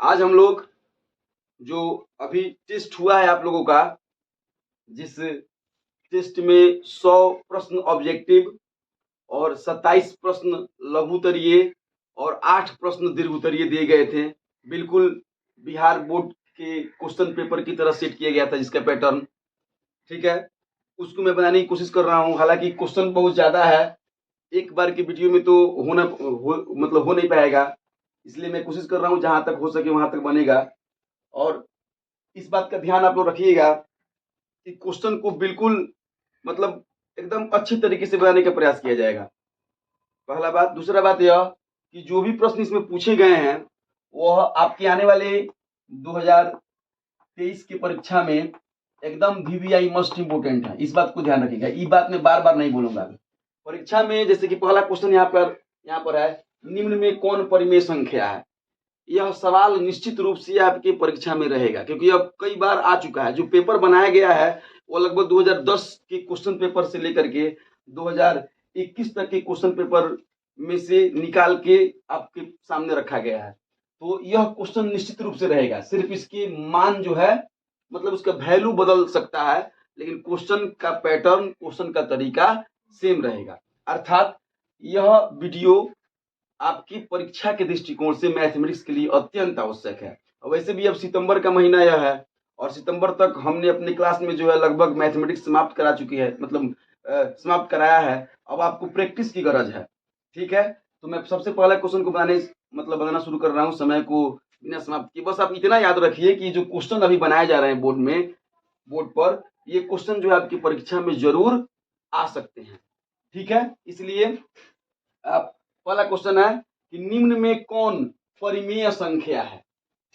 आज हम लोग जो अभी टेस्ट हुआ है आप लोगों का, जिस टेस्ट में 100 प्रश्न ऑब्जेक्टिव और 27 प्रश्न लघु उत्तरीय और 8 प्रश्न दीर्घ उत्तरीय दिए गए थे। बिल्कुल बिहार बोर्ड के क्वेश्चन पेपर की तरह सेट किया गया था जिसका पैटर्न, ठीक है। उसको मैं बनाने की कोशिश कर रहा हूँ। हालांकि क्वेश्चन बहुत ज़्यादा है, एक बार की वीडियो में तो हो नहीं पाएगा, इसलिए मैं कोशिश कर रहा हूँ जहाँ तक हो सके वहाँ तक बनेगा। और इस बात का ध्यान आप लोग रखिएगा कि क्वेश्चन को बिल्कुल मतलब एकदम अच्छी तरीके से बनाने का प्रयास किया जाएगा। पहला बात। दूसरा बात यह कि जो भी प्रश्न इसमें पूछे गए हैं वह आपके आने वाले 2023 की परीक्षा में एकदम वीवीआई मस्ट इम्पोर्टेंट है। इस बात को ध्यान रखिएगा। ये बात मैं बार बार नहीं बोलूंगा। परीक्षा में जैसे कि पहला क्वेश्चन यहाँ पर है, निम्न में कौन परिमेय संख्या है। यह सवाल निश्चित रूप से आपके परीक्षा में रहेगा, क्योंकि अब कई बार आ चुका है। जो पेपर बनाया गया है वो लगभग 2010 के क्वेश्चन पेपर से लेकर के 2021 तक के क्वेश्चन पेपर में से निकाल के आपके सामने रखा गया है। तो यह क्वेश्चन निश्चित रूप से रहेगा। सिर्फ इसके मान जो है मतलब उसका वैल्यू बदल सकता है, लेकिन क्वेश्चन का पैटर्न, क्वेश्चन का तरीका सेम रहेगा। अर्थात यह वीडियो आपकी परीक्षा के दृष्टिकोण से मैथमेटिक्स के लिए अत्यंत आवश्यक है। और वैसे भी अब सितंबर का महीना यह है और सितंबर तक हमने अपनी क्लास में जो है लगभग मैथमेटिक्स समाप्त करा चुकी है, मतलब समाप्त कराया है। अब आपको प्रैक्टिस की गरज है, ठीक है। तो मैं सबसे पहले क्वेश्चन को बनाना शुरू कर रहा हूँ, समय को बिना समाप्त किए। बस आप इतना याद रखिए कि जो क्वेश्चन अभी बनाए जा रहे हैं बोर्ड पर, ये क्वेश्चन जो है आपकी परीक्षा में जरूर आ सकते हैं, ठीक है। इसलिए आप पहला क्वेश्चन है कि निम्न में कौन परिमेय संख्या है,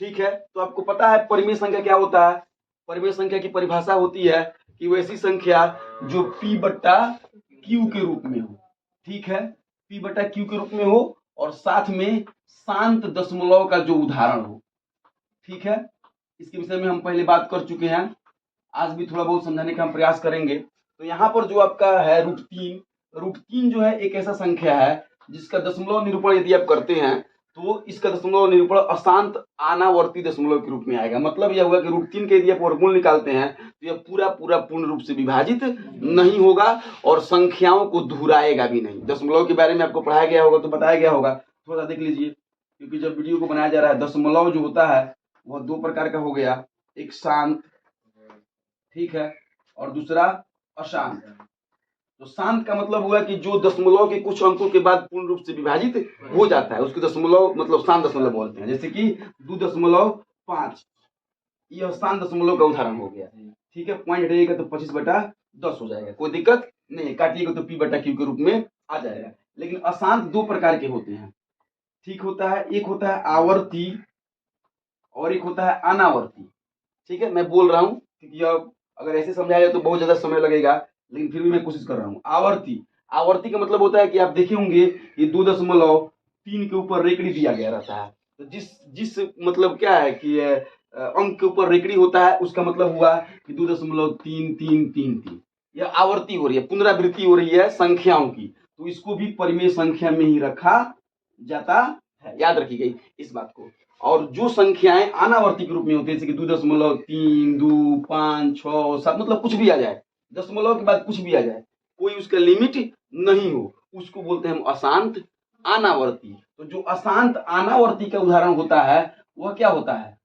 ठीक है। तो आपको पता है परिमेय संख्या क्या होता है। परिमेय संख्या की परिभाषा होती है कि वो ऐसी संख्या जो P बट्टा Q के रूप में हो, ठीक है। P बट्टा Q के रूप में हो और साथ में शांत दशमलव का जो उदाहरण हो, ठीक है। इसके विषय में हम पहले बात कर चुके हैं, आज भी थोड़ा बहुत समझाने का हम प्रयास करेंगे। तो यहाँ पर जो आपका है √3 जो है एक ऐसा संख्या है जिसका दशमलव निरूपण यदि आप करते हैं तो इसका दशमलव निरूपण अशांत अनावर्ती दशमलव के रूप में आएगा। मतलब यह हुआ कि √3 के यदि आप वर्गमूल निकालते हैं तो यह पूरा पूर्ण रूप से विभाजित नहीं होगा और संख्याओं को दोहराएगा भी नहीं। दशमलव के बारे में आपको पढ़ाया गया होगा, तो बताया गया होगा, थोड़ा देख लीजिए। क्योंकि जब वीडियो को बनाया जा रहा है, दशमलव जो होता है वह 2 प्रकार का हो गया, एक शांत, ठीक है, और दूसरा अशांत। तो शांत का मतलब हुआ कि जो दशमलव के कुछ अंकों के बाद पूर्ण रूप से विभाजित हो जाता है, उसके दशमलव मतलब शांत दशमलव बोलते हैं। जैसे कि 2.5, यह शांत दशमलव का उदाहरण हो गया, ठीक है। पॉइंट हटेगा तो 25/10 हो जाएगा, कोई दिक्कत नहीं। काटिएगा तो P बटा Q के रूप में आ जाएगा। लेकिन अशांत 2 प्रकार के होते हैं, ठीक होता है। एक होता है आवर्ती और एक होता है अनावर्ती, ठीक है। मैं बोल रहा हूँ क्योंकि अब अगर ऐसे समझाया जाए तो बहुत ज्यादा समय लगेगा, लेकिन फिर भी मैं कोशिश कर रहा हूँ। आवर्ती का मतलब होता है कि आप देखे होंगे ये 2.3 के ऊपर रेकड़ी दिया गया रहता है। तो जिस मतलब क्या है कि अंक के ऊपर रेकड़ी होता है, उसका मतलब हुआ कि 2.3333। यह आवर्ती हो रही है, पुनरावृत्ति हो रही है संख्याओं की, तो इसको भी परिमेय संख्या में ही रखा जाता है। याद रखिएगा इस बात को। और जो संख्याएं अनावर्ती के रूप में होती है, जैसे कि 2.3, 2, 5, 6, 7, मतलब कुछ भी आ जाए, दशमलव के बाद कुछ भी आ जाए, कोई उसका लिमिट नहीं हो, उसको बोलते हैं हम अशांत अनावर्ती। तो जो अशांत अनावर्ती का उदाहरण होता है वह क्या होता है,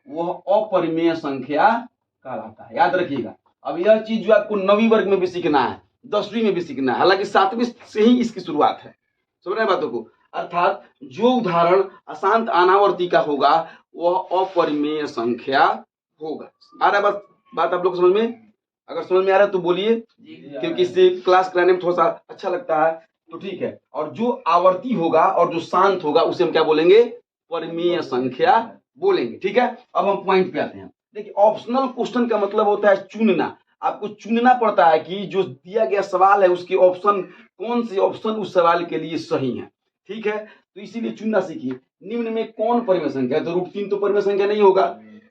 वह अपरिमेय संख्या कहलाता है। याद रखिएगा। अब यह चीज जो आपको 9वीं वर्ग में भी सीखना है, 10वीं में भी सीखना है, हालांकि 7वीं से ही इसकी शुरुआत है। समझ रहे हैं बातों को। अर्थात जो उदाहरण अशांत अनावर्ती का होगा वह अपरिमेय संख्या होगा। आ रहा बात आप लोग समझ में? अगर समझ में आ रहा है तो बोलिए, क्योंकि इससे क्लास कराने में थोड़ा सा अच्छा लगता है, तो ठीक है। और जो आवर्ती होगा और जो शांत होगा उसे हम क्या बोलेंगे, परिमेय संख्या बोलेंगे, ठीक है। अब हम पॉइंट पे आते हैं। देखिए, ऑप्शनल क्वेश्चन का मतलब होता है चुनना। आपको चुनना पड़ता है कि जो दिया गया सवाल है उसके ऑप्शन, कौन से ऑप्शन उस सवाल के लिए सही है, ठीक है। तो इसीलिए चुनना सीखिए। निम्न में कौन परिमेय संख्या है, तो √3 तो परिमेय संख्या नहीं होगा,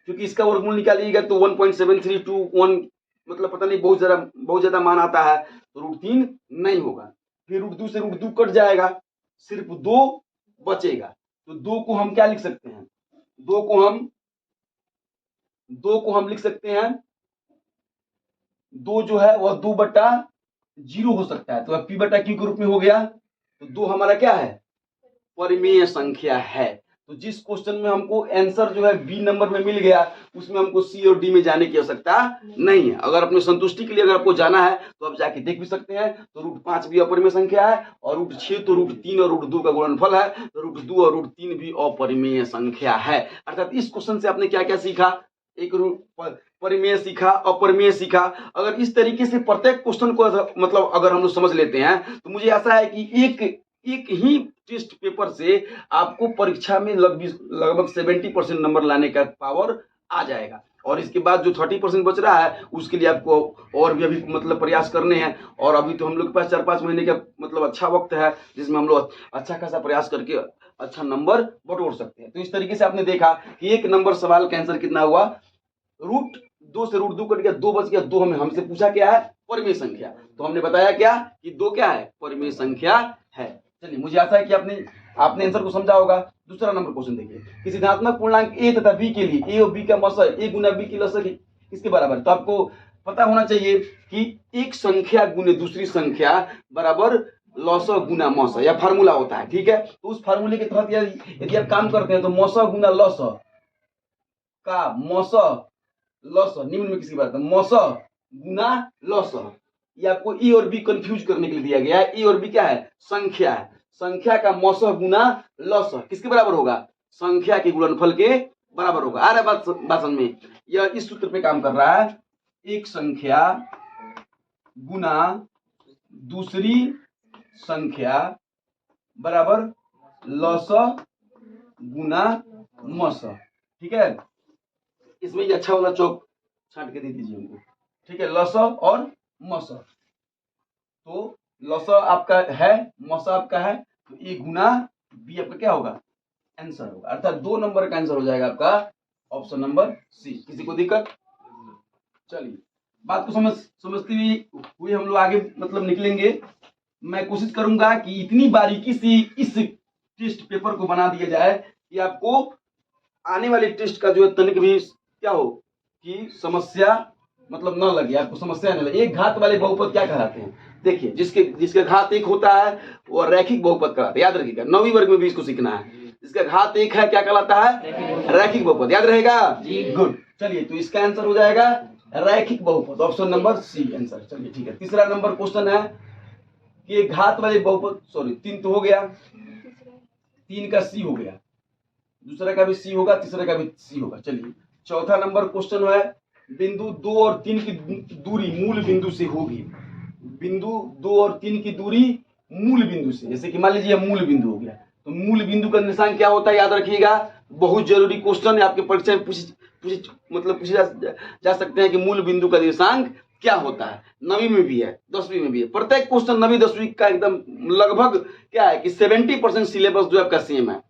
क्योंकि इसका वर्गमूल निकालिएगा तो 1.7321, मतलब पता नहीं बहुत ज्यादा मान आता है, तो √3 नहीं होगा। फिर √2 से √2 कट जाएगा, सिर्फ 2 बचेगा। तो 2 को हम क्या लिख सकते हैं, दो को हम लिख सकते हैं, दो जो है वह 2/0 हो सकता है, तो p बटा q के रूप में हो गया। तो दो हमारा क्या है, परिमेय संख्या है। तो जिस क्वेश्चन में हमको आंसर जो है बी नंबर में मिल गया, उसमें हमको सी और डी में जाने की आवश्यकता नहीं है। अगर अपने संतुष्टि के लिए अगर आपको जाना है तो आप जाके देख भी सकते हैं। तो √5 भी अपरिमेय संख्या है, और √6 तो √3 और √2 का गुणनफल है, तो √2 और √3 भी अपरिमेय संख्या है। अर्थात इस क्वेश्चन से आपने क्या क्या सीखा, एक परिमेय सीखा, अपरिमेय सीखा। अगर इस तरीके से प्रत्येक क्वेश्चन को मतलब अगर हम लोग समझ लेते हैं, तो मुझे ऐसा है कि एक ही टेस्ट पेपर से आपको परीक्षा में लगभग 70% नंबर लाने का पावर आ जाएगा। और इसके बाद जो 30% बच रहा है उसके लिए आपको और भी अभी मतलब प्रयास करने हैं। और अभी तो हम लोग के पास 4-5 महीने का मतलब अच्छा वक्त है, जिसमें हम लोग अच्छा खासा प्रयास करके अच्छा नंबर बटोर सकते हैं। तो इस तरीके से आपने देखा कि एक नंबर सवाल का आंसर कितना हुआ, √2 से √2 कट गया, 2 बच गया। 2 हमें हमसे पूछा क्या है, परिमेय संख्या। तो हमने बताया क्या कि 2 क्या है, परिमेय संख्या है। चलिए, मुझे आशा है कि आपने आंसर को समझा होगा। दूसरा नंबर क्वेश्चन देखिए, किसी धनात्मक पूर्णांक a तथा b के लिए a और b का मौसा a गुना b की लसक इसके बराबर। तो आपको पता होना चाहिए कि एक संख्या गुने दूसरी संख्या बराबर लौसा गुना मौसा, यह फार्मूला होता है। ठीक है, तो उस फार्मूले के तहत यदि आप काम करते हैं तो मौसा गुना लौसा का मौसा लौसा निम्न में किसकी बात है, मौसा गुना लौसा। ये आपको ए और बी कंफ्यूज करने के लिए दिया गया है। ए और बी क्या है, संख्या है। संख्या का मौसा गुना लौसा किसके बराबर होगा, संख्या के गुणनफल के बराबर होगा। आ रहा है बात समझ में। यह इस सूत्र पे काम कर रहा है, एक संख्या गुना दूसरी संख्या बराबर लौसा गुना मौसा। ठीक है, इसमें ये अच्छा वाला चौक छांट के दे दीजिए उनको। ठीक है, लौसा और मौसा। तो लौसा आपका है, मौसा आपका है, तो ए गुना बी आपका क्या होगा, आंसर होगा। अर्थात 2 नंबर का आंसर हो जाएगा आपका ऑप्शन नंबर सी। किसी को दिक्कत? चलिए, बात को समझते हुए हम लोग आगे मतलब निकलेंगे। मैं कोशिश करूंगा कि इतनी बारीकी से इस टेस्ट पेपर को बना दिया जाए कि आपको आने वाले टेस्ट का जो है तनिक भी क्या हो कि समस्या मतलब न लगे, आपको समस्या न लगे। एक घात वाले बहुपद क्या कहलाते हैं, देखिए, जिसके घात 1 होता है वो रैखिक बहुपद कहलाता है। याद रखिएगा, 9वीं वर्ग में भी इसको सीखना है। जिसका घात 1 है क्या कहलाता है, रैखिक बहुपद। याद रहेगा, गुड। चलिए, तो इसका आंसर हो जाएगा रैखिक बहुपद, ऑप्शन नंबर सी आंसर। चलिए, ठीक है। तीसरा नंबर क्वेश्चन है कि घात वाले बहुपद, सॉरी 3 तो हो गया, 3 का सी हो गया, दूसरा का भी सी होगा, तीसरा का भी सी होगा। चलिए, चौथा नंबर क्वेश्चन है, बिंदु 2 और 3 की दूरी मूल बिंदु से होगी। बिंदु 2 और 3 की दूरी मूल बिंदु से, जैसे कि मान लीजिए मूल बिंदु हो गया, तो मूल बिंदु का निशान क्या होता है, याद रखिएगा। बहुत जरूरी क्वेश्चन है, आपके परीक्षा में पूछे जा सकते हैं कि मूल बिंदु का निर्देशांक क्या होता है। 9वीं में भी है, 10वीं में भी है। प्रत्येक क्वेश्चन 9वीं 10वीं का एकदम लगभग क्या है कि 70% सिलेबस जो आपका सेम है।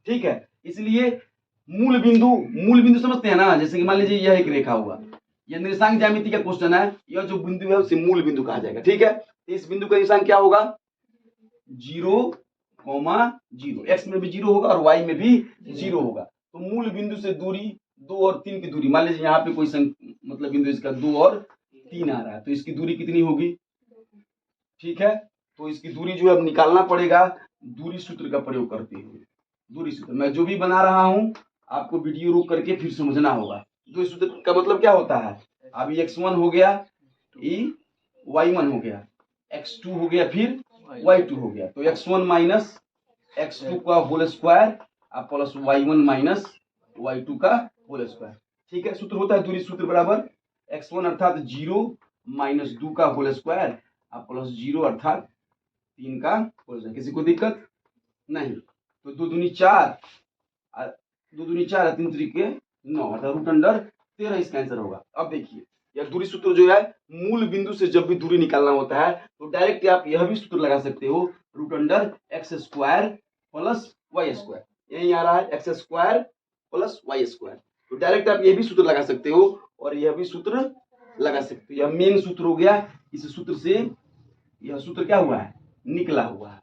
ठीक है, इसलिए मूल बिंदु समझते हैं ना। जैसे कि मान लीजिए यह एक रेखा हुआ, यह निर्देशांक ज्यामिति का क्वेश्चन है। यह जो बिंदु है उसे मूल बिंदु कहा जाएगा। ठीक है, तो इस बिंदु का निशान क्या होगा, 0,0। एक्स में भी 0 होगा और वाई में भी 0 होगा। तो मूल बिंदु से दूरी 2 और 3 की दूरी, मान लीजिए यहाँ पे कोई मतलब बिंदु इसका 2 और 3 आ रहा है, तो इसकी दूरी कितनी होगी। ठीक है, तो इसकी दूरी जो है अब निकालना पड़ेगा दूरी सूत्र का प्रयोग करते हुए। दूरी सूत्र मैं जो भी बना रहा हूं आपको वीडियो रोक करके फिर समझना होगा। दूरी सूत्र का मतलब क्या होता है, अभी x1 हो गया, y1 हो गया, x2 हो गया, फिर y2 हो गया। तो x1 माइनस x2 का whole square plus y1 minus y2 का होल स्क्वायर। ठीक है, सूत्र होता है दूरी सूत्र बराबर x1 अर्थात 0 माइनस 2 का होल स्क्वायर प्लस 0 अर्थात 3 का होल स्क्वायर। किसी को दिक्कत नहीं। तो 2 दूनी 4, 2 दूनी 4, 3 तरीके 9 अर्थात √13 इसका आंसर होगा। अब देखिए, यह दूरी सूत्र जो है मूल बिंदु से जब भी दूरी निकालना होता है तो डायरेक्ट आप यह भी सूत्र लगा सकते हो, √x² प्लस y²। यही आ रहा है x² प्लस y²। तो डायरेक्ट आप ये भी सूत्र लगा सकते हो और यह भी सूत्र लगा सकते हो। यह मेन सूत्र हो गया। इस सूत्र से यह सूत्र क्या हुआ है, निकला हुआ है।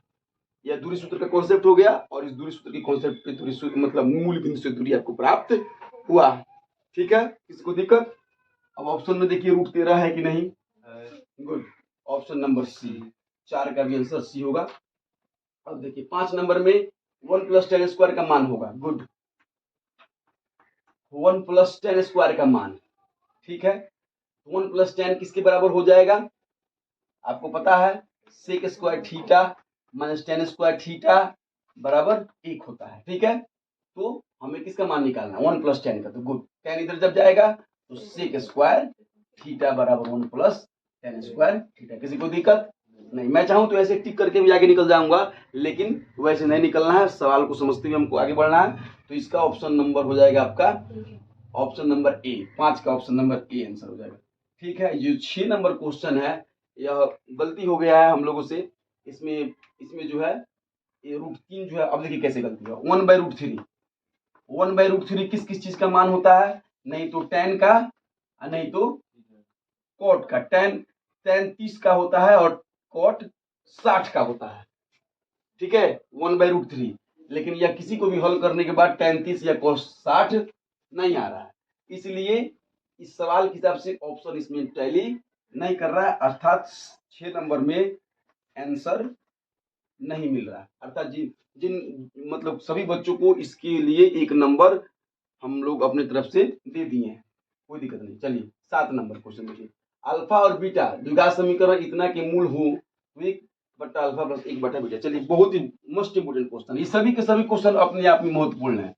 यह दूरी सूत्र का कॉन्सेप्ट हो गया और इस दूरी सूत्र की कॉन्सेप्ट पे दूरी सूत्र मतलब मूल बिंदु से दूरी आपको प्राप्त हुआ। ठीक है, किसी को दिक्कत? अब ऑप्शन में देखिए रूट 13 है कि नहीं? गुड, ऑप्शन नंबर सी, 4 का भी आंसर सी होगा। अब देखिए 5 नंबर में 1 + 10 स्क्वायर का मान होगा। गुड, 1 + 10 स्क्वायर का मान, ठीक है। 1 + 10 किसके बराबर हो जाएगा? आपको पता है sec square theta minus 10 square theta बराबर 1 होता है। ठीक है, तो हमें किसका मान निकालना है? 1 + 10 का। तो गुड, 10 इधर जब जाएगा तो सेक स्क्वायर थीटा बराबर 1 + 10 स्क्वायर थीटा। किसी को दिक्कत नहीं? मैं चाहूं तो ऐसे टिक करके भी आगे निकल जाऊंगा, लेकिन वैसे नहीं निकलना है, सवाल को समझते हुए हमको आगे बढ़ना है। तो इसका ऑप्शन नंबर हो जाएगा आपका ऑप्शन नंबर ए, 5 का ऑप्शन नंबर ए आंसर हो जाएगा। ठीक है, ये 6 नंबर क्वेश्चन है, यह गलती हो गया है हम लोगों से। इसमें जो है ये √3 जो है, अब देखिए कैसे गलती है। 1/√3, 1/√3 किस किस चीज का मान होता है? नहीं तो tan का, नहीं तो cot का। tan 30 का होता है और cot 60 का होता है। ठीक है, 1/√3, लेकिन यह किसी को भी हल करने के बाद tan 30 या cos 60 नहीं आ रहा है, इसलिए इस सवाल के हिसाब से ऑप्शन इसमें टैली नहीं कर रहा है, अर्थात 6 नंबर में आंसर नहीं मिल रहा है। अर्थात जिन जिन मतलब सभी बच्चों को इसके लिए 1 नंबर हम लोग अपने तरफ से दे दिए हैं, कोई दिक्कत नहीं। चलिए 7 नंबर क्वेश्चन देखिए। अल्फा और बीटा द्विघात समीकरण इतना के मूल हो तो 1/अल्फा + 1/बीटा। चलिए बहुत ही मोस्ट इंपोर्टेंट क्वेश्चन, ये सभी के सभी क्वेश्चन अपने आप में महत्वपूर्ण है,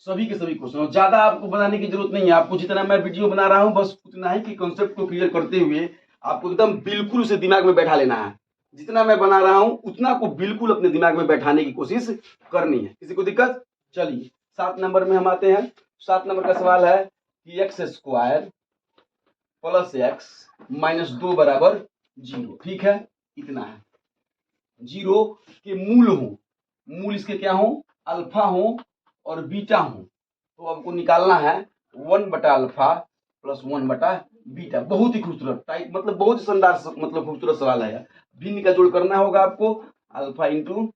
सभी के सभी क्वेश्चन। ज्यादा आपको बनाने की जरूरत नहीं है, आपको जितना मैं वीडियो बना रहा हूं बस उतना ही कि कॉन्सेप्ट को क्लियर करते हुए आपको एकदम बिल्कुल उसे दिमाग में बैठा लेना है। जितना मैं बना रहा हूं उतना को बिल्कुल अपने दिमाग में बैठाने की कोशिश करनी है। किसी को दिक्कत? चलिए 7 नंबर में हम आते हैं। 7 नंबर का सवाल है कि x² + x - 2 = 0। ठीक है, इतना है। 0 के मूल हो, मूल इसके क्या हो? अल्फा हो और बीटा हो, तो आपको निकालना है 1/अल्फा + 1/बीटा। बहुत ही खूबसूरत टाइप, मतलब बहुत ही शानदार मतलब खूबसूरत सवाल है। भिन्न का जोड़ करना होगा आपको, अल्फा ×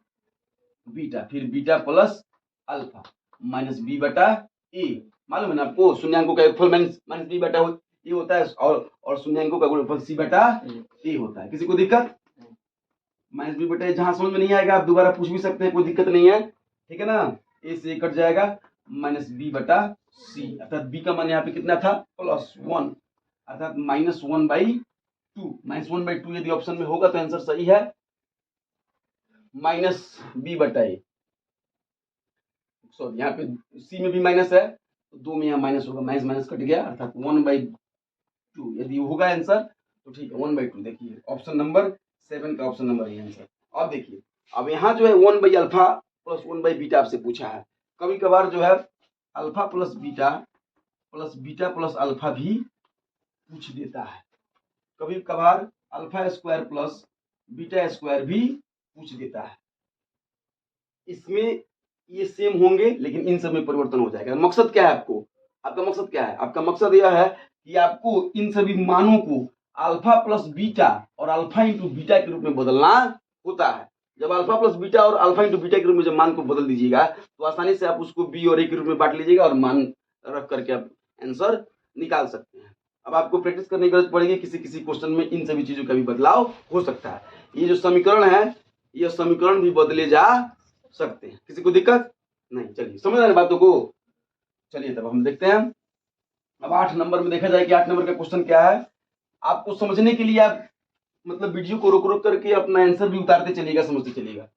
बीटा, फिर बीटा + अल्फा माइनस b/a। मालूम है ना आपको, शून्यांकों का योगफल माइनस b/a होता है और शून्यांकों का गुणनफल c/a होता है। किसी को दिक्कत? माइनस b/a जहां समझ में नहीं आएगा आप दोबारा पूछ भी सकते हैं, कोई दिक्कत नहीं है। ठीक है ना, a से कट जाएगा माइनस b/c, अर्थात b का मान यहाँ पे कितना था? +1, अर्थात -1/2। -1/2 यदि ऑप्शन में होगा तो आंसर सही है, -b/a। सॉरी, यहाँ पे सी में भी माइनस है तो 2 में यहाँ माइनस होगा, माइनस माइनस कट गया, अर्थात 1/2 यदि होगा आंसर तो ठीक है। 1/2 देखिए ऑप्शन नंबर 7 का ऑप्शन नंबर है आंसर। अब देखिए, अब यहाँ जो है 1/अल्फा + 1/बीटा आपसे पूछा है। कभी कभार जो है अल्फा + बीटा + बीटा + अल्फा भी पूछ देता है, कभी कभार α² + β² भी पूछ देता है। इसमें ये सेम होंगे लेकिन इन सब में परिवर्तन हो जाएगा। मकसद क्या है आपको? आपका मकसद क्या है? आपका मकसद यह है कि आपको इन सभी मानों को अल्फा + बीटा और अल्फा × बीटा के रूप में बदलना होता है। जब अल्फा + बीटा और अल्फा × बीटा के रूप में जब मान को बदल दीजिएगा तो आसानी से आप उसको बी और ए के रूप में बांट लीजिएगा और मान रख करके आप आंसर निकाल सकते हैं। अब आपको प्रैक्टिस करने की जरूरत पड़ेगी, किसी किसी क्वेश्चन में इन सभी चीजों का भी बदलाव हो सकता है। ये जो समीकरण है, ये समीकरण भी बदले जा सकते हैं, किसी को दिक्कत नहीं। चलिए समझ रहे हैं बातों को? चलिए तब हम देखते हैं। अब 8 नंबर में देखा जाए कि 8 नंबर का क्वेश्चन क्या है। आपको समझने के लिए आप मतलब वीडियो को रोक रोक करके अपना आंसर भी उतारते चलिएगा, समझते चलिएगा।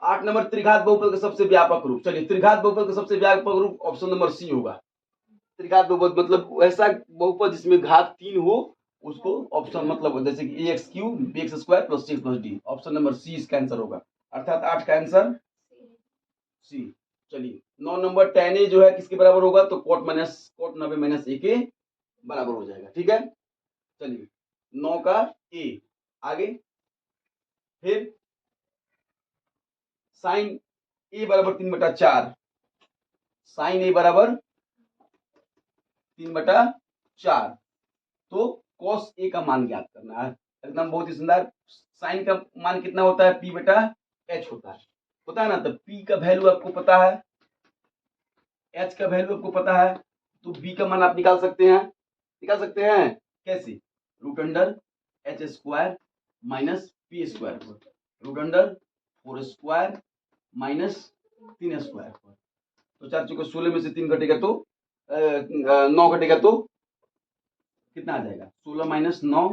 8 नंबर त्रिघात बहुपद का सबसे व्यापक रूप। चलिए त्रिघात बहुपद का सबसे व्यापक रूप ऑप्शन नंबर सी होगा। त्रिघात बहुपद मतलब ऐसा बहुपद जिसमें घात 3 हो, उसको ऑप्शन मतलब जैसे कि ax³ bx² + c + d, option number C इसका आंसर होगा, अर्थात 8 का आंसर सी। चलिए 9 नंबर tan a जो है किसके बराबर होगा? तो cot 90 - a के बराबर हो जाएगा। ठीक है, चलिए 9 का a आगे, फिर sin a = 3/4, sin a = 3/4, तो cos a का मान ज्ञात करना है। एकदम बहुत ही शानदार, साइन का मान कितना होता है, पी बटा एच होता है ना। तो पी का वैल्यू आपको पता है, एच का वैल्यू आपको पता है, तो बी का मान आप निकाल सकते हैं। कैसे, root under H square minus P square पर, root under 4 square minus 3 square पर। तो 4 चौके 16 में से 3 घटेगा तो 9 घटेगा तो कितना आ जाएगा, 16 माइनस 9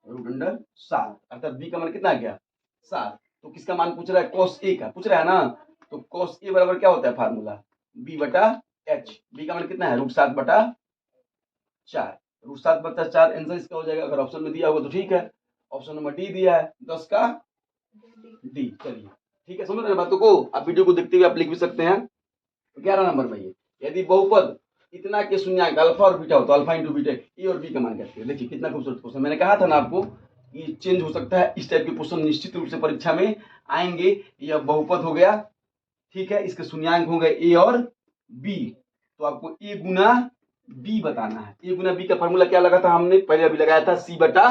रूट अंडर 7, अर्थात बी का मान कितना आ गया 7। तो किसका मान पूछ रहा है, cos ए का पूछ रहा है ना। तो cos ए बराबर क्या होता है फार्मूला, बी बटा एच। बी का मान कितना है, रूट 7 बटा 4, रूट 7 बटा 4 आंसर इसका हो जाएगा। अगर ऑप्शन में दिया होगा तो ठीक है, ऑप्शन नंबर डी दिया है, 10 का डी। चलिए ठीक है, समझ रहे हैं बातों को। आप वीडियो को देखते हुए आप लिख भी सकते हैं। 11 नंबर में ये, यदि बहुपद इतना के शून्यांक अल्फा और बीटा हो तो अल्फा इंटू बीटा ए और बी का मान कहते हैं। देखिए कितना खूबसूरत क्वेश्चन, मैंने कहा था ना आपको कि चेंज हो सकता है, इस टाइप के क्वेश्चन निश्चित रूप से परीक्षा में आएंगे। यह बहुपद हो गया, ठीक है, इसके शून्यांक हो गए ए और बी, तो आपको ए गुना बी बताना है। ए गुना बी का फॉर्मूला क्या लगा था हमने, पहले अभी लगाया था सी बटा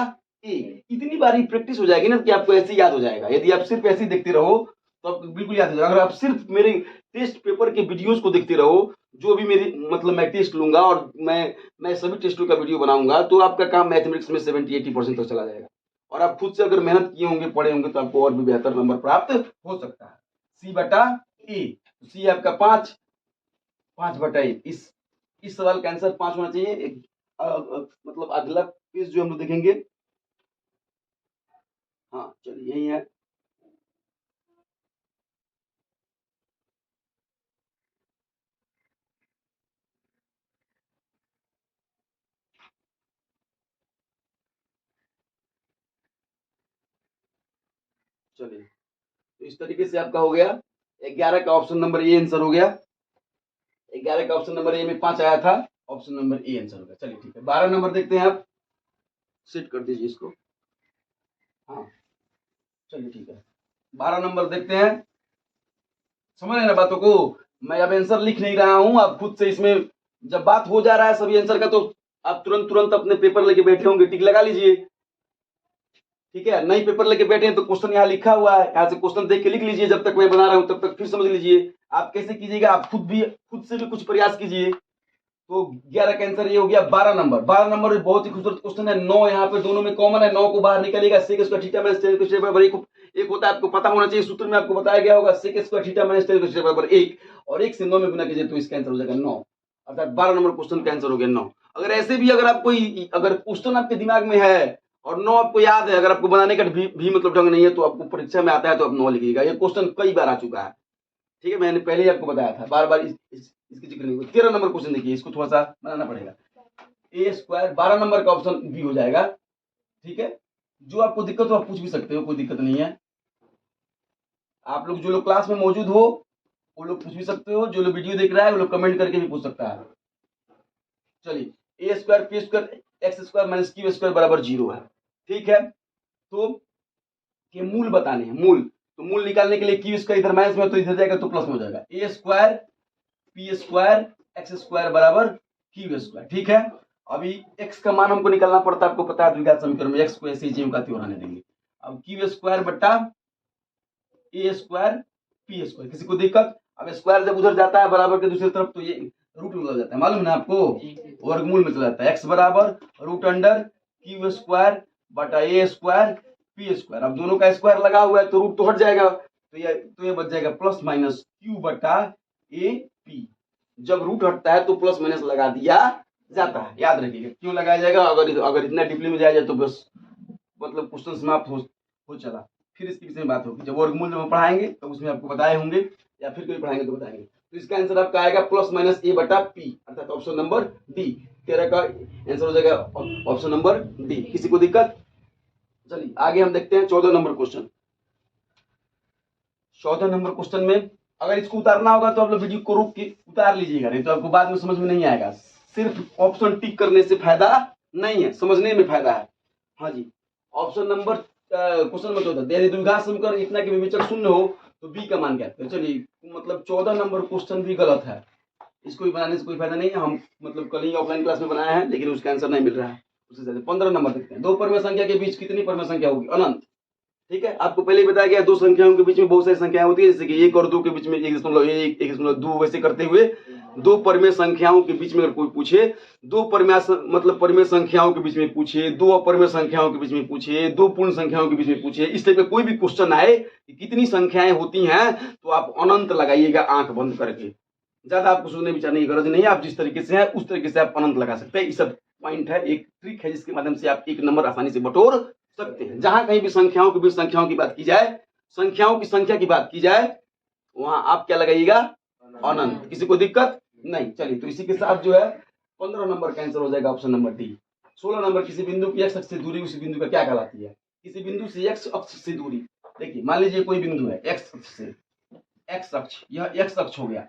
ए। इतनी बारी प्रैक्टिस हो जाएगी ना कि आपको ऐसे याद हो जाएगा। यदि आप सिर्फ ऐसे ही देखते रहो तो आपको बिल्कुल याद हो जाएगा। अगर आप सिर्फ मेरे टेस्ट पेपर के वीडियोस को देखते रहो, जो भी मेरी मतलब मैं टेस्ट लूंगा और मैं सभी टेस्टों का वीडियो बनाऊंगा, तो आपका काम मैथमेटिक्स में 70-80% तक चला जाएगा। और आप खुद से अगर मेहनत किए होंगे, पढ़े होंगे, तो आपको और भी बेहतर नंबर प्राप्त हो सकता है। सी बटा ए, सी आपका 5 बटा ए। इस सवाल का आंसर 5 होना चाहिए। मतलब अगला पेज जो हम लोग देखेंगे, हाँ चलिए यही है। चलिए तो इस तरीके से आपका हो गया 11 का ऑप्शन नंबर ए आंसर हो गया। 11 का ऑप्शन नंबर ए में 5 आया था, ऑप्शन नंबर ए आंसर हो गया। चलिए ठीक है, 12 नंबर देखते हैं। आप सेट कर दीजिए इसको, हाँ चलिए ठीक है, 12 नंबर देखते हैं। समझ रहे ना बातों को। मैं अब आंसर लिख नहीं रहा हूं, आप खुद से इसमें जब बात हो जा रहा है सभी आंसर का, तो आप तुरंत तुरंत अपने पेपर लेके बैठे होंगे, टिक लगा लीजिए। ठीक है, नई पेपर लेके बैठे हैं तो क्वेश्चन यहाँ लिखा हुआ है, यहाँ से क्वेश्चन देख के लिख लीजिए। जब तक मैं बना रहा हूँ तब तक फिर समझ लीजिए। आप कैसे कीजिएगा, आप खुद से भी कुछ प्रयास कीजिए। तो 11 का आंसर ये हो गया। 12 नंबर, 12 नंबर बहुत ही खूबसूरत क्वेश्चन है। 9 यहाँ पे दोनों में कॉमन है, 9 को बाहर निकलेगा, sec square theta minus ten square बराबर एक होता है। आपको पता होना चाहिए, सूत्र में आपको बताया गया होगा, sec square theta minus ten square बराबर 1, और 1 से 9 में गुना कीजिए तो इसका आंसर हो जाएगा 9। अर्थात 12 नंबर क्वेश्चन का आंसर हो गया 9। अगर ऐसे भी अगर आप कोई अगर क्वेश्चन आपके दिमाग में है और 9 आपको याद है, अगर आपको बनाने का भी मतलब ढंग नहीं है, तो आपको परीक्षा में आता है तो आप 9 लिखिएगा। ये क्वेश्चन कई बार आ चुका है, ठीक है, मैंने पहले ही आपको बताया था, बार बार इसकी जिक्र नहीं हुआ। 13 नंबर क्वेश्चन देखिए, इसको थोड़ा सा बनाना पड़ेगा। ए स्क्वायर, 12 नंबर का ऑप्शन बी हो जाएगा। ठीक है, जो आपको दिक्कत हो आप पूछ भी सकते हो, कोई दिक्कत नहीं है। आप लोग जो लोग क्लास में मौजूद हो वो लोग पूछ भी सकते हो, जो लोग वीडियो देख रहा है वो लोग कमेंट करके भी पूछ सकता है। चलिए, A square P square X square minus Q square बराबर 0 है। ठीक है, तो के मूल बताने हैं, मूल। तो मूल निकालने के लिए क्यू स्क्वायर इधर माइनस में तो इधर जाएगा तो प्लस में हो जाएगा। A square P square X square बराबर क्यू स्क्वायर। ठीक है, अभी x का मान हमको निकालना पड़ता है, आपको पता है द्विघात समीकरण में x को ऐसे ही जेम का त्योर आने देंगे। अब क्यू स्क्वायर बट्टा ए स्क्वायर पी स्क्वायर, किसी को दिक्कत। अब स्क्वायर जब उधर जाता है बराबर के दूसरी तरफ तो ये रूट में बदल जाता है, मालूम है ना आपको, वर्गमूल में चला जाता है। x बराबर रूट अंडर क्यू स्क्वायर बटा ए स्क्वायर पी स्क्वायर। अब दोनों का स्क्वायर लगा हुआ है तो रूट तो हट जाएगा, तो ये बच जाएगा प्लस माइनस क्यू बटा ए पी। जब रूट हटता है तो प्लस माइनस लगा दिया जाता है, याद रखिएगा क्यों लगाया जाएगा। अगर इतना डीपली में जाया जाए तो बस मतलब क्वेश्चन समाप्त हो चला। फिर इसकी विषय में बात होगी, जब वर्गमूल जब हम पढ़ाएंगे तो उसमें आपको बताए होंगे, या फिर कोई पढ़ाएंगे तो बताएंगे। तो इसका आंसर आपका आएगा प्लस माइनस ए बटा पी, अर्थात ऑप्शन नंबर डी। 13 का आंसर हो जाएगा ऑप्शन नंबर डी। किसी को दिक्कत। चलिए आगे हम देखते हैं 14 नंबर क्वेश्चन। 14 नंबर क्वेश्चन में अगर इसको उतारना होगा तो आप लोग वीडियो को रोक के उतार लीजिएगा, नहीं तो आपको बाद में समझ में नहीं आएगा। सिर्फ ऑप्शन टिक करने से फायदा नहीं है, समझने में फायदा है। हाँ जी, ऑप्शन नंबर क्वेश्चन में 14, यदि द्विघात समीकरण इतना के विवेचक शून्य हो तो बी का मान क्या है। चलिए मतलब 14 नंबर क्वेश्चन भी गलत है, इसको भी बनाने से कोई फायदा नहीं है। हम मतलब कल ही ऑफलाइन क्लास में बनाए हैं लेकिन उसका आंसर नहीं मिल रहा है। उससे 15 नंबर देखते हैं। दो परमेय संख्या के बीच कितनी परमेय संख्या होगी, अनंत। ठीक है, आपको पहले ही बताया गया दो संख्याओं के बीच में बहुत सारी संख्याएं होती है, जैसे कि 1 और 2 के बीच में 1.1 1.2 वैसे करते हुए दो परिमेय संख्याओं के बीच में अगर कोई पूछे, दो परिमेय मतलब परिमेय संख्याओं के बीच में पूछे, दो अपरिमेय संख्याओं के बीच में पूछे, दो पूर्ण संख्याओं के बीच में पूछे, इस टाइप का कोई भी क्वेश्चन आए कि कितनी संख्याएं होती हैं, तो आप अनंत लगाइएगा आंख बंद करके। ज्यादा आपको सोचने विचारने की गरज नहीं है, आप जिस तरीके से है उस तरीके से आप अनंत लगा सकते हैं। ये सब पॉइंट है, एक ट्रिक है जिसके माध्यम से आप एक नंबर आसानी से बटोर सकते हैं। जहां कहीं भी संख्याओं के बीच संख्याओं की बात की जाए, संख्याओं की संख्या की बात की जाए, वहां आप क्या लगाइएगा? अनंत। किसी को दिक्कत नहीं? चलिए, तो इसी के साथ जो है 15 नंबर का आंसर हो जाएगा ऑप्शन नंबर डी। 16 नंबर, किसी बिंदु की x अक्ष से दूरी उसी बिंदु का क्या कहलाती है? किसी बिंदु से x अक्ष से दूरी, देखिए मान लीजिए कोई बिंदु है x अक्ष से, x अक्ष, यह x अक्ष हो गया,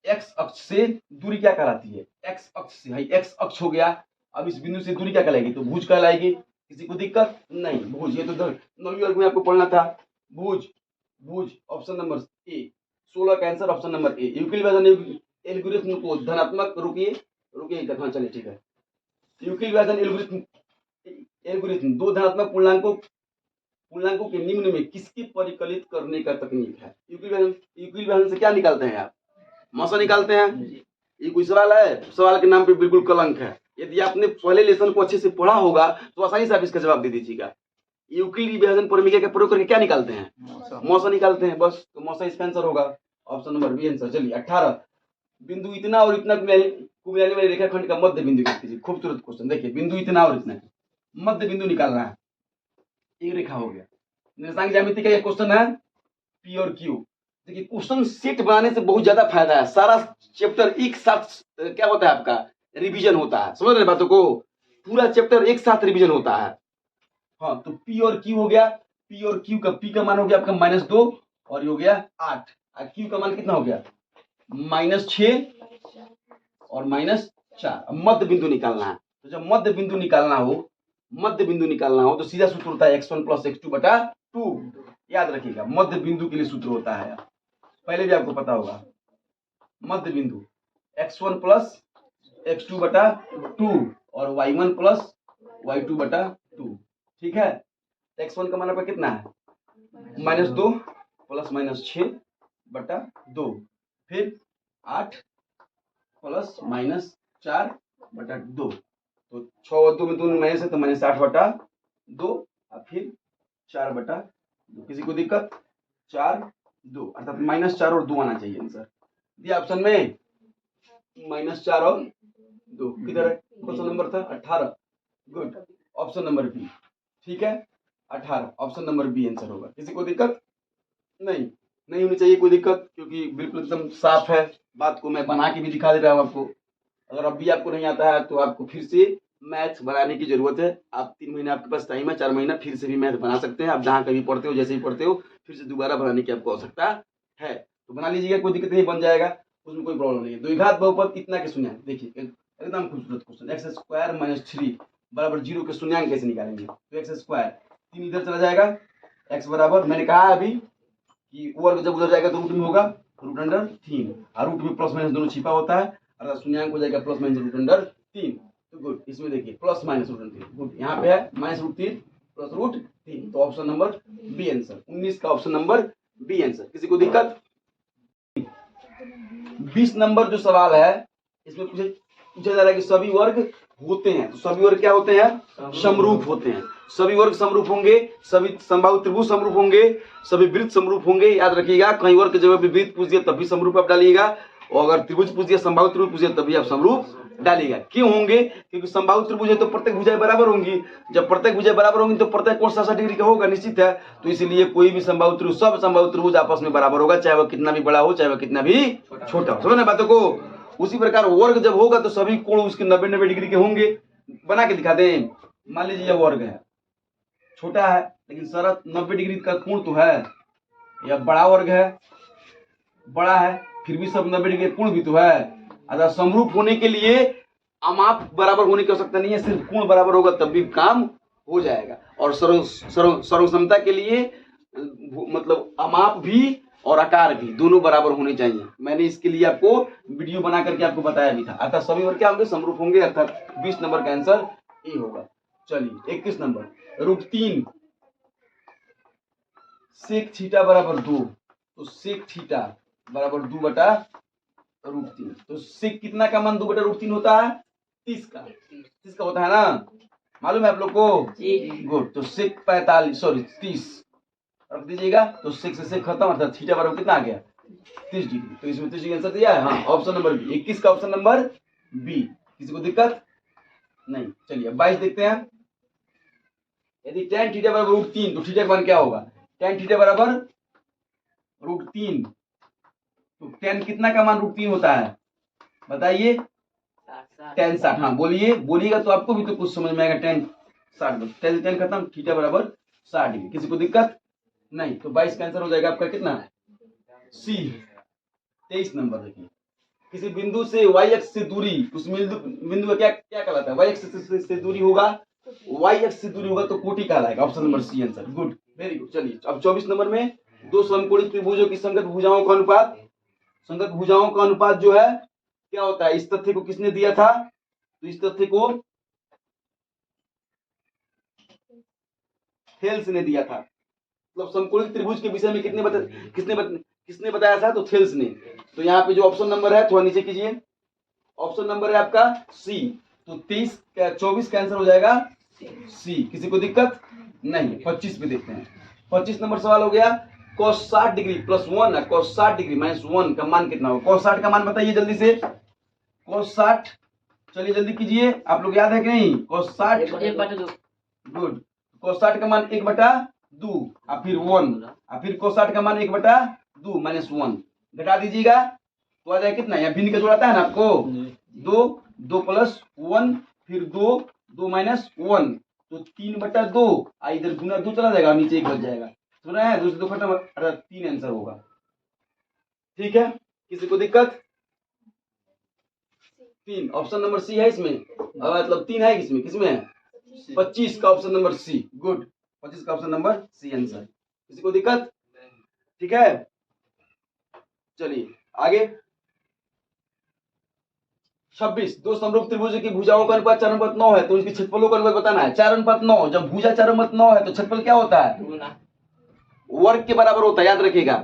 x अक्ष से दूरी क्या कहलाती है? x अक्ष से, भाई x अक्ष हो गया, अब इस बिंदु से दूरी क्या कहलाएगी? तो भुज कहलाएगी। किसी को दिक्कत नहीं? भुज, ये तो 9वीं वर्ग में आपको पढ़ना था, भुज। भुज ऑप्शन नंबर ए। 16 का answer option number A. Euclid algorithm को धनात्मक, रुकिए हाँ चलिए ठीक है, यूक्लिड एल्गोरिथम दो धनात्मक पूर्णांकों के निम्न में किसकी परिकलित करने का तकनीक है? यूक्लिड से क्या निकालते हैं आप? मौसा निकालते हैं। ये कोई सवाल है? सवाल के नाम पे बिल्कुल कलंक है। यदि आपने पहले लेसन को अच्छे से पढ़ा होगा तो आसानी से आप इसका जवाब दे दीजिएगा। यूक्लिड विभाजन प्रमेय का प्रयोग करके क्या निकालते हैं? मौसा निकालते हैं, बस। तो मौसा इसका आंसर होगा ऑप्शन नंबर बी आंसर। चलिए 18, बिंदु इतना और इतना को मिलाने वाले रेखाखंड का मध्य बिंदु ज्ञात कीजिए। खूबसूरत क्वेश्चन। देखिए बिंदु इतना और इतना, मध्य बिंदु निकालना है। एक रेखा हो गया। निर्देशांक ज्यामिति का ये क्वेश्चन है पी और क्यू। देखिए क्वेश्चन सेट बनाने से बहुत ज्यादा फायदा है। सारा चैप्टर एक साथ क्या होता है आपका? रिवीजन होता है। समझ रहे बातों को? पूरा चैप्टर एक साथ रिवीजन होता है। हाँ, तो पी और क्यू हो गया। पी और क्यू का, पी का मान हो गया आपका -2 और ये हो गया 8, और क्यू का मान कितना हो गया? -6 और -4। अब मध्य बिंदु निकालना है। तो जब मध्य बिंदु निकालना हो तो सीधा सूत्र होता है x1 + x2/2। याद रखिएगा, मध्य बिंदु के लिए सूत्र होता है, पहले भी आपको पता होगा। मध्य बिंदु x1 + x2/2 और y1 + y2/2। ठीक है, x1 का मान आपका कितना है? -2 + -6/2, फिर 8 + -4/2। तो 6 और 2 में 2 माइनस है तो -8/2 और फिर 4/2। किसी को दिक्कत? 4 2 अर्थात -4 और 2 आना चाहिए आंसर। दिया ऑप्शन में -4 और 2। किधर है? क्वेश्चन नंबर था 18। Good, option number B. ठीक है, 18 ऑप्शन नंबर बी आंसर होगा। किसी को दिक्कत नहीं? नहीं होनी चाहिए कोई दिक्कत, क्योंकि बिल्कुल एकदम साफ है। बात को मैं बना के भी दिखा दे रहा हूँ आपको। अगर अब भी आपको नहीं आता है तो आपको फिर से मैथ बनाने की जरूरत है। आप 3 महीने आपके पास टाइम है, 4 महीना फिर से भी मैथ बना सकते हैं। आप जहाँ कभी पढ़ते हो, जैसे ही पढ़ते हो, फिर से दोबारा बनाने की आपको आवश्यकता है। तो बना लीजिएगा, कोई दिक्कत नहीं, बन जाएगा, उसमें कोई प्रॉब्लम नहीं है। द्विघात बहुपद इतना के शून्यंक, देखिए एकदम खूबसूरत क्वेश्चन। x² - 3 = 0 के शून्यंक कैसे निकालेंगे? तो x², 3 इधर चला जाएगा, x बराबर, मैंने कहा अभी कि वर्ग जब उधर जाएगा तो रूट में होगा, √3, और रूट में प्लस माइनस दोनों छिपा होता है, अर्थात शून्यंक हो जाएगा +-√3। तो गुड, इसमें देखिए +-√3। गुड, यहाँ पे है -√3 + √3। तो ऑप्शन नंबर बी आंसर, 19 का ऑप्शन नंबर बी आंसर। किसी को दिक्कत? 20 नंबर जो सवाल है, इसमें पूछा जा रहा है कि सभी वर्ग होते हैं। तो सभी वर्ग क्या होते हैं? समरूप होते हैं। सभी वर्ग समरूप होंगे, सभी समबाहु त्रिभुज समरूप होंगे, सभी वृत्त समरूप होंगे। याद रखिएगा, कहीं वर्ग की जगह पे वृत्त पूछ दिया तब भी समरूप आप डालिएगा, और अगर त्रिभुज पूछ दिया, समबाहु त्रिभुज पूछ दिया तब भी आप समरूप डालिएगा। क्यों होंगे? क्योंकि समबाहु त्रिभुज है तो प्रत्येक भुजाएं बराबर होंगी। जब प्रत्येक भुजाएं बराबर होंगी तो प्रत्येक कोण 60 डिग्री का होगा, निश्चित है। तो इसलिए कोई भी समबाहु त्रिभुज, सब समबाहु त्रिभुज आपस में बराबर होगा, चाहे वह कितना भी बड़ा हो, चाहे वह कितना भी छोटा हो। समझ ना बातों को? उसी प्रकार वर्ग जब होगा तो सभी कोण उसके 90-90 डिग्री के होंगे। बना के दिखा दें। मान लीजिए यह वर्ग है, छोटा है लेकिन सारा 90 डिग्री का कोण तो है। यह बड़ा वर्ग है, बड़ा है, फिर भी सब 90 डिग्री कोण भी तो है। अगर समरूप होने के लिए अमाप बराबर होने की आवश्यकता नहीं है, सिर्फ कोण बराबर होगा तब भी काम हो जाएगा। और सर्वसमता के लिए मतलब अमाप भी और आकार भी दोनों बराबर होने चाहिए। मैंने इसके लिए आपको वीडियो बना करके आपको बताया भी था। अर्थात सभी वर्ग क्या होंगे? समरूप होंगे, अर्थात 20 नंबर का आंसर ए होगा। चलिए 21 नंबर, √3 सेक थीटा बराबर 2, तो सेक थीटा बराबर 2/√3। तो सेक कितना का मान 2/√3 होता है? 30 का। 30 का होता है ना, मालूम है आप लोग को? गुड। तो सेक 30 रख दीजिएगा, तो सेक से सेक खत्म, अर्थात थीटा बराबर कितना आ गया? 30 डिग्री। तो इसमें 30 डिग्री आंसर दिया है। हाँ, ऑप्शन नंबर बी, 21 का ऑप्शन नंबर बी। किसी को दिक्कत नहीं? चलिए अब 22 देखते हैं। यदि tan थीटा बराबर √3, तो थीटा का मान क्या होगा? tan थीटा बराबर √3, तो tan कितना का मान √3 होता है? बताइए। tan 60। हाँ बोलिएगा तो आपको भी तो कुछ समझ में आएगा। tan 60, tan खत्म, थीटा बराबर 60 डिग्री। किसी को दिक्कत नहीं? तो 22 का आंसर हो जाएगा आपका कितना? सी। 23 नंबर देखिए, किसी बिंदु से y अक्ष से दूरी, उस बिंदु का क्या क्या कहलाता है? y अक्ष से दूरी होगा, y अक्ष से दूरी होगा तो कोटि कहलाएगा। Option number C answer. Good, very good. चलिए अब 24 नंबर में, दो समकोणित त्रिभुजों की संगत भुजाओं का अनुपात, संगत भुजाओं का अनुपात जो है क्या होता है? इस तथ्य को किसने दिया था? तो इस तथ्य को थेल्स ने दिया था। मतलब समकोणित त्रिभुज के विषय में किसने बताया था? तो थेल्स ने। तो यहाँ पे जो ऑप्शन नंबर है थोड़ा नीचे कीजिए, ऑप्शन नंबर है आपका सी। तो 24 का आंसर हो जाएगा सी। किसी को दिक्कत नहीं? 25 पे देखते हैं। 25 नंबर सवाल हो गया, cos 60 डिग्री प्लस 1 है, cos 60 डिग्री माइनस 1 का मान कितना होगा? cos 60 का मान बताइए जल्दी से। cos 60, चलिए जल्दी कीजिए, आप लोग याद है कि नहीं? cos 60 good. cos 60 का मान 1/2 और फिर 1 और फिर cos 60 का मान 1/2 माइनस 1 घटा दीजिएगा तो आ जाए कितना? यहाँ भिन्न का जोड़ाता है ना आपको, 2 प्लस 1 फिर 2 माइनस 1, तो 3/2। इधर गुना 2 चला जाएगा, नीचे 1 बच जाएगा। सुन रहे हैं? 2 से 2 खत्म, 3 आंसर होगा। ठीक है, किसी को दिक्कत? 3 ऑप्शन नंबर सी है इसमें, मतलब 3 है किसमें? किसमें है? 25 का ऑप्शन नंबर सी। गुड, 25 का ऑप्शन नंबर सी आंसर। किसी को दिक्कत? ठीक है, चलिए आगे। 26, दो समरूप त्रिभुज की भुजाओं का अनुपात 4:9 है, तो उसके क्षेत्रफलों का अनुपात बताना है। 4:9, जब भुजा 4:9 है तो क्षेत्रफल क्या होता है? वर्ग के बराबर होता है, याद रखिएगा।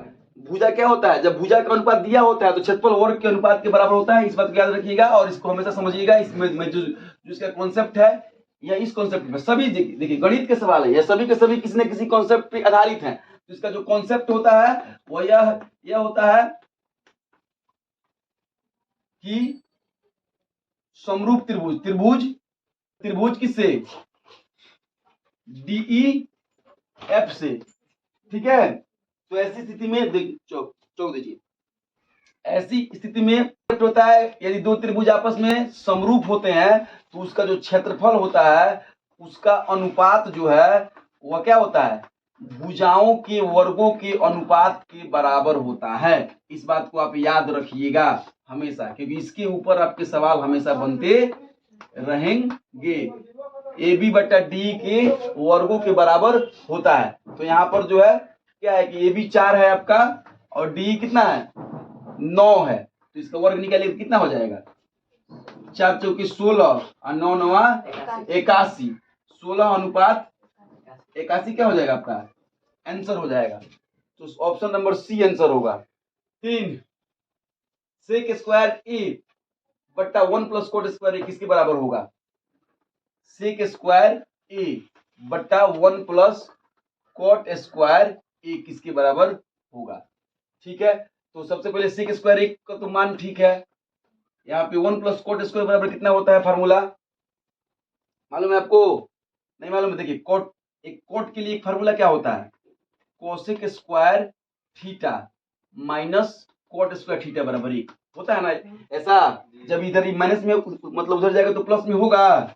भुजा क्या होता है? जब भुजा का अनुपात दिया होता है तो क्षेत्रफल वर्ग के अनुपात के बराबर होता है। इस बात को याद रखिएगा और इसको हमेशा समझिएगा। इसमें जो इसका कॉन्सेप्ट है, या इस कॉन्सेप्ट में सभी देखिए गणित के सवाल है, यह सभी के सभी किसी न किसी कॉन्सेप्ट पे आधारित हैं। तो इसका जो कॉन्सेप्ट होता है वो यह होता है कि समरूप त्रिभुज किससे? DEF से। ठीक है, तो ऐसी स्थिति में चौक दीजिए। ऐसी स्थिति में होता है, यदि दो त्रिभुज आपस में समरूप होते हैं तो उसका जो क्षेत्रफल होता है उसका अनुपात जो है वह क्या होता है? भुजाओं के वर्गों के अनुपात के बराबर होता है। इस बात को आप याद रखिएगा हमेशा, क्योंकि इसके ऊपर आपके सवाल हमेशा बनते रहेंगे। AB/D के वर्गों के बराबर होता है। तो यहाँ पर जो है क्या है कि AB 4 है आपका और DE कितना है? 9 है। तो इसका वर्ग निकालिए कितना हो जाएगा? 4 चौके 16 और 9 9 81। 16:81 क्या हो जाएगा आपका? आंसर हो जाएगा। तो ऑप्शन नंबर सी आंसर होगा। 3, सेक स्क्वायर ए बट्टा 1 प्लस कोट स्क्वायर ए किसके बराबर होगा? सेक स्क्वायर ए बट्टा 1 प्लस कोट स्क्वायर ए किसके बराबर होगा? ठीक है, तो सबसे पहले सेक स्क्वायर ए का तो मान ठीक है। यहाँ पे 1 प्लस कोट स्क्वायर बराबर कितना होता है? फार्मूला मालूम है आपको? नहीं मालूम है? देखिए कोट के लिए एक फार्मूला क्या होता है? Cosec square theta minus cot square theta बराबर 1 होता है ना ऐसा। जब इधर माइनस में मतलब उधर जाएगा तो प्लस में होगा।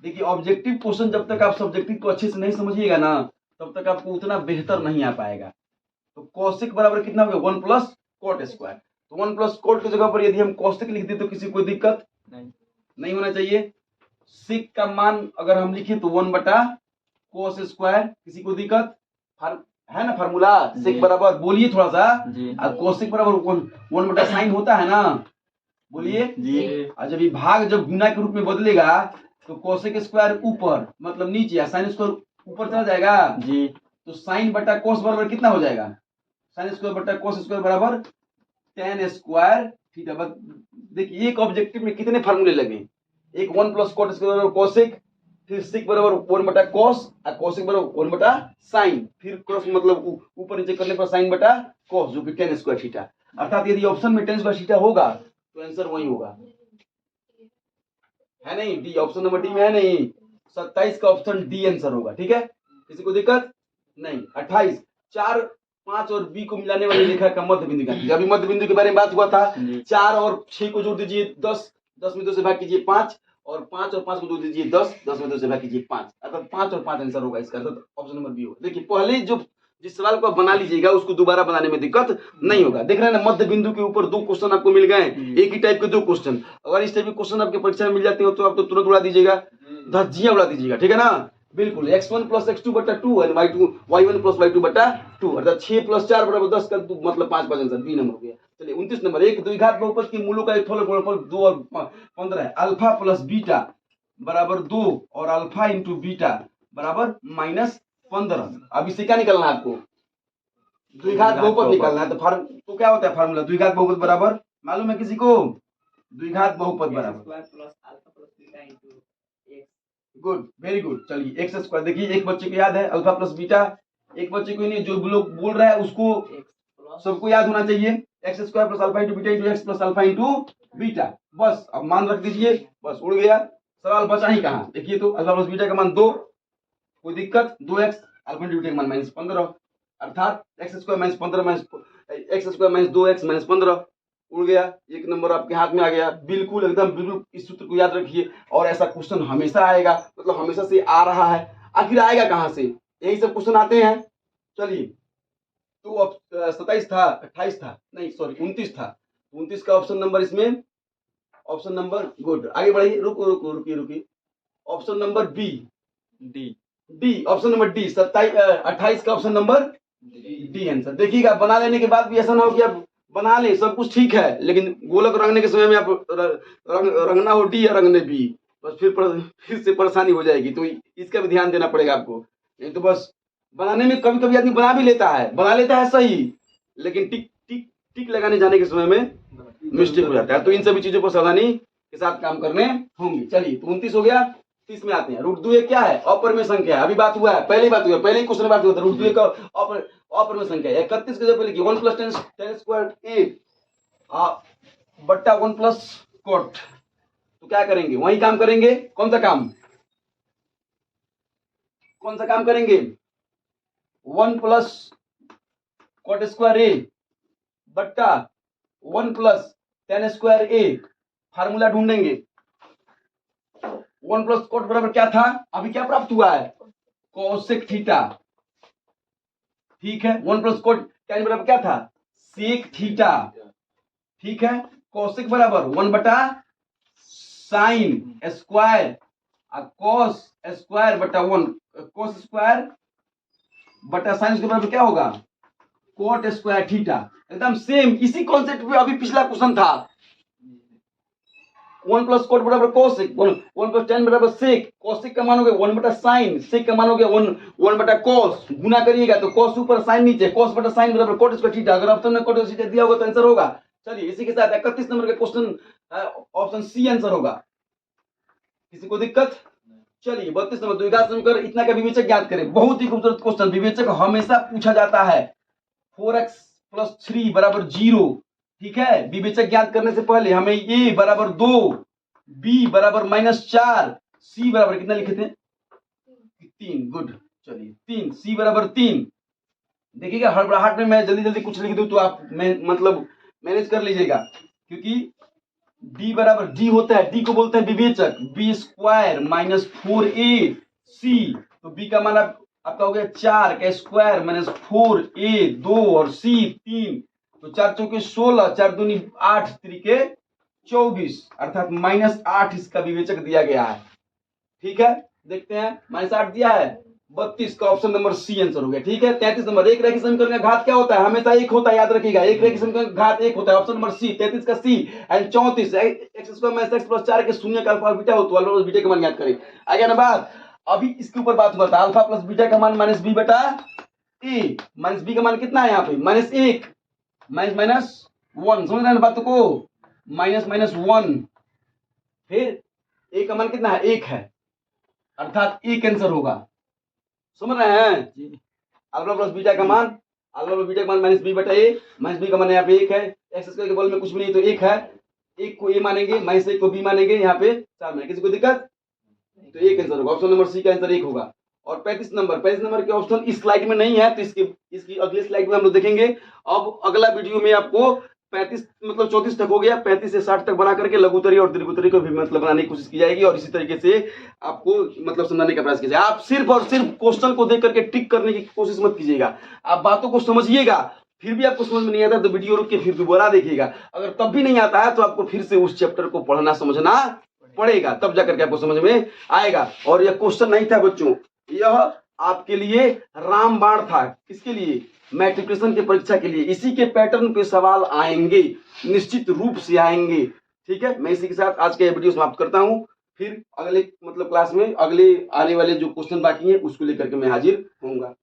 देखिए ऑब्जेक्टिव क्वेश्चन जब तक आप सब्जेक्टिव को अच्छे से नहीं समझिएगा ना तब तक आपको उतना बेहतर नहीं आ पाएगा। तो कोसेक बराबर कितना हो गया? 1 प्लस कोट स्क्वायर। तो 1 प्लस कोट की जगह पर यदि हम कोसेक लिख दें तो किसी को दिक्कत नहीं होना चाहिए। सेक का मान अगर हम लिखे तो 1/कोस स्क्वायर, किसी को दिक्कत है ना? फार्मूला सेक बराबर बोलिए थोड़ा सा, और कोसेक बराबर 1/साइन होता है ना, बोलिए जी। और जब ये भाग जब गुना के रूप में बदलेगा तो कोसेक स्क्वायर ऊपर मतलब नीचे, साइन स्क्वायर ऊपर चला जाएगा जी। तो साइन बटा कोस बराबर कितना हो जाएगा, साइन स्क्वायर बटा कोस स्क्वायर बराबर tan स्क्वायर थीटा। बस देखिए एक ऑब्जेक्टिव में कितने फार्मूले लगे, एक 1 प्लस कोट स्क्वायर बराबर कोसेक, फिर सिक बराबर 1 बटा कोस और कोसेक बराबर 1 बटा साइन, फिर क्रॉस मतलब ऊपर नीचे करने पर साइन बटा कोस जो कि tan स्क्वायर थीटा। अर्थात यदि ऑप्शन में tan स्क्वायर थीटा होगा तो आंसर वही होगा, है नहीं, डी ऑप्शन नंबर डी में है नहीं, 27 का ऑप्शन डी आंसर होगा। ठीक है, किसी को दिक्कत नहीं। 28 4 5 और बी को मिलाने वाली रेखा का मध्य बिंदु का, अभी मध्य बिंदु के बारे में बात हुआ था। 4 और 6 को जोड़ दीजिए 10, 10 में 2 से भाग कीजिए 5, और 5 और 5 को जोड़ दीजिए 10, 10 में 2 से भाग कीजिए 5, अर्थात 5 और 5 आंसर होगा इसका, अर्थात ऑप्शन नंबर बी होगा। देखिए पहले जो जिस सवाल को आप बना लीजिएगा उसको दोबारा बनाने में दिक्कत नहीं होगा। देख रहे हैं ना, मध्य बिंदु के ऊपर 2 क्वेश्चन आपको मिल गए, एक ही टाइप के 2 क्वेश्चन। अगर इस टाइप के क्वेश्चन आपके परीक्षा में मिल जाते हो तो आप तो तुरंत उड़ा दीजिएगा, धज्जियां उड़ा दीजिएगा। ठीक है ना, बिल्कुल। x1 प्लस x2 बटा 2 और y1 प्लस y2 बटा 2, अर्थात 6 प्लस 4 बराबर 10 का मतलब 5 आंसर बी नंबर हो गया। चलिए 29 नंबर, एक द्विघात बहुपद के मूलों का एक गुणनफल 2 और 15 है। अल्फा प्लस बीटा बराबर 2 और अल्फा इंटू बीटा बराबर -15। अब इससे क्या निकलना है आपको, द्विघात बहुपद निकालना है। तो क्या होता है फार्मूला, द्विघात बहुपद बराबर मालूम है किसी को, द्विघात बहुपद बराबर, गुड, वेरी गुड। चलिए एक्स स्क्वायर, देखिए एक बच्चे को याद है अल्फा प्लस बीटा, एक बच्चे को नहीं, जो लोग बोल रहा है उसको सबको याद होना चाहिए, x square plus alpha into beta into x plus alpha into beta. बस अब मान रख दीजिए, बस उड़ गया, सवाल बचा ही कहाँ। देखिए तो अल्फा प्लस बीटा का मान 2, कोई दिक्कत, 2x, अल्फा इंटू बीटा का मान -15, अर्थात x square minus 15 x square minus 2x minus 15, उड़ गया, एक नंबर आपके हाथ में आ गया। बिल्कुल एकदम बिल्कुल इस सूत्र को याद रखिए, और ऐसा क्वेश्चन हमेशा आएगा, मतलब हमेशा से आ रहा है, आखिर आएगा कहाँ से, यही सब क्वेश्चन आते हैं। चलिए तो अब 27 था, 28 था, नहीं सॉरी 29 था, 29 का ऑप्शन नंबर इसमें, ऑप्शन नंबर, गुड, आगे बढ़िए, रुकिए, option number B, D option number D, 28 का ऑप्शन नंबर डी आंसर। देखिएगा बना लेने के बाद भी ऐसा ना हो कि आप बना ले सब कुछ ठीक है, लेकिन गोलक रंगने के समय में आप रंगना हो डी या रंगने बी, बस फिर से परेशानी हो जाएगी। तो इसका भी ध्यान देना पड़ेगा आपको, नहीं तो बस बनाने में कभी कभी आदमी बना भी लेता है सही, लेकिन टिक लगाने जाने के समय में मिस्टेक हो जाता है। तो इन सभी चीजों पर सावधानी के साथ काम करने होंगे। चलिए तो 29 हो गया, 30 में आते हैं। √2 क्या है, अपरिमेय संख्या है, अभी बात हुआ है, पहले क्वेश्चन में बात हुआ था, √2 का अपरिमेय संख्या है। 31 के जगह पे लिखिए 1 प्लस tan स्क्वायर a बट्टा 1 प्लस कोट। तो क्या करेंगे, वही काम करेंगे, कौन सा काम करेंगे, 1 प्लस कोट स्क्वायर a बट्टा 1 plus tan square a, formula ढूंढेंगे। 1 प्लस कोट बराबर क्या था, अभी क्या प्राप्त हुआ है, कोसेक थीटा, ठीक है। 1 प्लस कोट tan बराबर क्या था, सेक थीटा, ठीक है। कोसेक बराबर 1 बटा साइन स्क्वायर, कोस स्क्वायर बटा 1, कोस स्क्वायर बटा साइन स्क्वायर बराबर क्या होगा, कोट स्क्वायर थीटा। एकदम सेम इसी कॉन्सेप्ट पे अभी पिछला क्वेश्चन था। 1 प्लस कोट बराबर कोसेक, 1 प्लस tan बराबर सेक, कोसेक का मान हो गया 1 बटा साइन, सेक का मान हो गया 1 बटा कोस, गुना करिएगा तो कोस ऊपर साइन नीचे, कोस बटा साइन बराबर कोट स्क्वायर थीटा। अगर ऑप्शन में कोट स्क्वायर थीटा दिया होगा तो आंसर होगा। चलिए इसी के साथ 31 नंबर का क्वेश्चन ऑप्शन सी आंसर होगा, किसी को दिक्कत। चलिए 32 नंबर, द्विघात समीकरण इतना का विवेचक ज्ञात करें। बहुत ही खूबसूरत क्वेश्चन, विवेचक हमेशा पूछा जाता है। 4x प्लस 3 बराबर 0, ठीक है। विवेचक ज्ञात करने से पहले हमें a बराबर 2, b बराबर -4, c बराबर कितना लिखे थे, 3, गुड। चलिए 3, c बराबर 3। देखिएगा हड़बड़ाहट में मैं जल्दी कुछ लिख दूं तो आप मतलब मैनेज कर लीजिएगा, क्योंकि d बराबर d होता है, d को बोलते हैं विवेचक, b स्क्वायर माइनस 4ac, तो b का मान आपका हो गया 4 का स्क्वायर माइनस 4a 2 और c 3, तो 4 चौके 16, 4 दूनी 8, 3 के 24, अर्थात -8 इसका विवेचक दिया गया है, ठीक है। देखते हैं -8 दिया है, 32 का ऑप्शन नंबर सी आंसर हो गया, ठीक है। 33 नंबर, एक रेखीय समीकरण का घात क्या होता है, हमेशा एक होता है, याद रखिएगा, एक रेखीय समीकरण का घात एक होता है, ऑप्शन नंबर सी। 33 का C and 34 x square minus x plus 4 के शून्य का अल्फा बीटा हो तो अल्फा प्लस बीटा का मान ज्ञात करें। आ गया ना बात। अभी इसके ऊपर बात हुआ था, अल्फा प्लस बीटा का मान -b बटा ए माइनस बी का मान कितना है यहाँ पे -1 -1 समझ रहे हैं बात को -1 फिर ए का मान कितना है 1 है अर्थात ए कैंसर होगा समझ रहे हैं अल्फा प्लस बीटा का मान अल्फा प्लस बीटा का मान -b बटा a -b का मान यहाँ पे 1 है एक्स स्क्वायर के बल में कुछ भी नहीं तो 1 है 1 को a मानेंगे -1 को b मानेंगे यहाँ पे 4 मानेंगे किसी को दिक्कत तो एक आंसर होगा ऑप्शन नंबर सी का आंसर 1 होगा और 35 नंबर के ऑप्शन इस स्लाइड में नहीं है तो इसकी अगली स्लाइड में हम लोग देखेंगे अब अगला वीडियो में आपको 35 मतलब 34 तक हो गया 35 से 60 तक बना करके लघुत्तरी और दीर्घोत्तरी को भी मतलब बनाने की कोशिश की जाएगी और इसी तरीके से आपको मतलब समझाने का प्रयास किया जाएगा आप सिर्फ और सिर्फ क्वेश्चन को देख करके टिक करने की कोशिश मत कीजिएगा आप बातों को समझिएगा फिर भी आपको समझ में नहीं आता तो वीडियो रुक के फिर दोबारा देखिएगा अगर तब भी नहीं आता है तो आपको फिर से उस चैप्टर को पढ़ना समझना पड़ेगा तब जाकर के आपको समझ में आएगा और यह क्वेश्चन नहीं था बच्चों यह आपके लिए रामबाण था किसके लिए मैट्रिकुलेशन की परीक्षा के लिए इसी के पैटर्न पे सवाल आएंगे निश्चित रूप से आएंगे ठीक है मैं इसी के साथ आज का वीडियो समाप्त करता हूं फिर अगले मतलब क्लास में अगले आने वाले जो क्वेश्चन बाकी हैं उसको लेकर के मैं हाजिर होऊंगा।